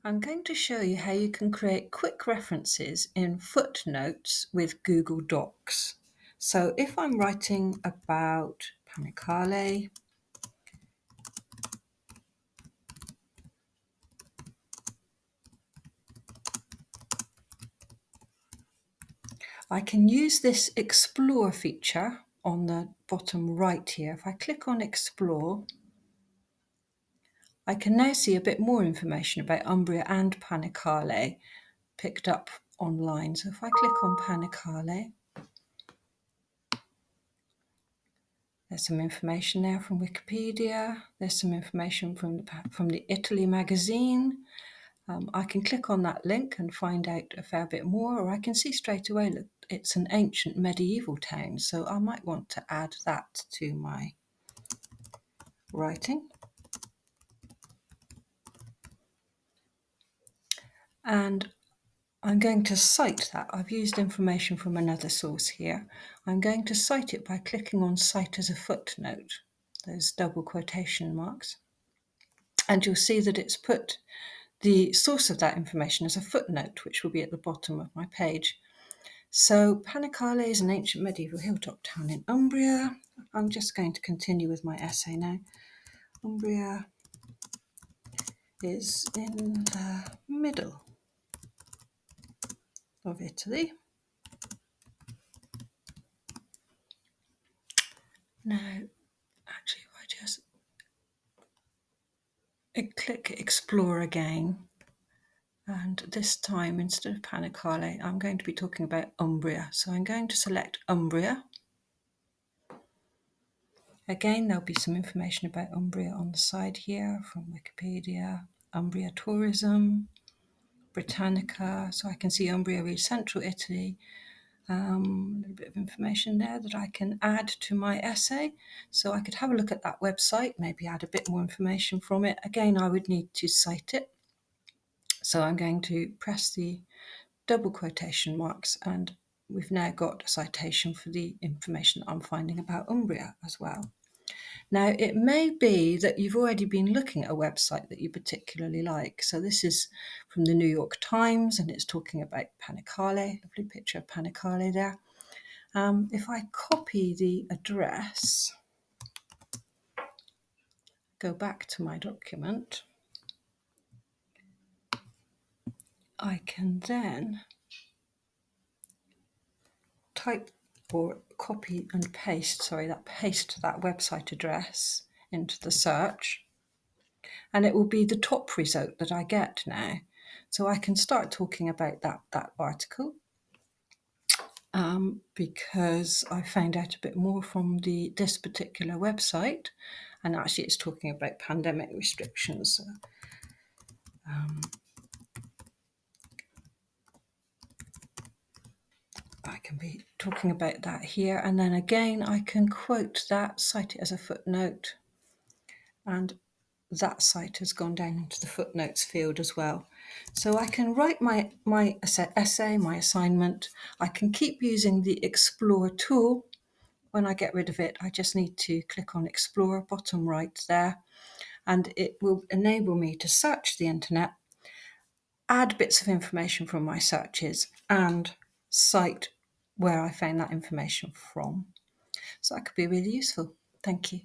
I'm going to show you how you can create quick references in Footnotes with Google Docs. So if I'm writing about Panicale, I can use this Explore feature on the bottom right here. If I click on Explore, I can now see a bit more information about Umbria and Panicale picked up online. So if I click on Panicale, there's some information there from Wikipedia. There's some information from the Italy magazine. I can click on that link and find out a fair bit more, or I can see straight away that it's an ancient medieval town. So I might want to add that to my writing. And I'm going to cite that. I've used information from another source here. I'm going to cite it by clicking on Cite as a Footnote, those double quotation marks. And you'll see that it's put the source of that information as a footnote, which will be at the bottom of my page. So Panicale is an ancient medieval hilltop town in Umbria. I'm just going to continue with my essay now. Umbria is in the middle of Italy. Now, actually, if I just click Explore again, and this time, instead of Panicale, I'm going to be talking about Umbria. So I'm going to select Umbria. Again, there'll be some information about Umbria on the side here from Wikipedia, Umbria Tourism, Britannica. So I can see Umbria is central Italy. A little bit of information there that I can add to my essay. So I could have a look at that website, maybe add a bit more information from it. Again, I would need to cite it. So I'm going to press the double quotation marks, and we've now got a citation for the information that I'm finding about Umbria as well. Now, it may be that you've already been looking at a website that you particularly like. So this is from the New York Times, and it's talking about Panicale, lovely picture of Panicale there. If I copy the address, go back to my document, I can then type or copy and paste, paste that website address into the search, and it will be the top result that I get now. So I can start talking about that article because I found out a bit more from this particular website, and actually it's talking about pandemic restrictions. I can be talking about that here, and then again I can quote that, cite it as a footnote, and that site has gone down into the footnotes field as well. So I can write my essay, my assignment. I can keep using the Explore tool. When I get rid of it, I just need to click on Explore, bottom right there, and it will enable me to search the internet, add bits of information from my searches, and cite where I found that information from. So that could be really useful. Thank you.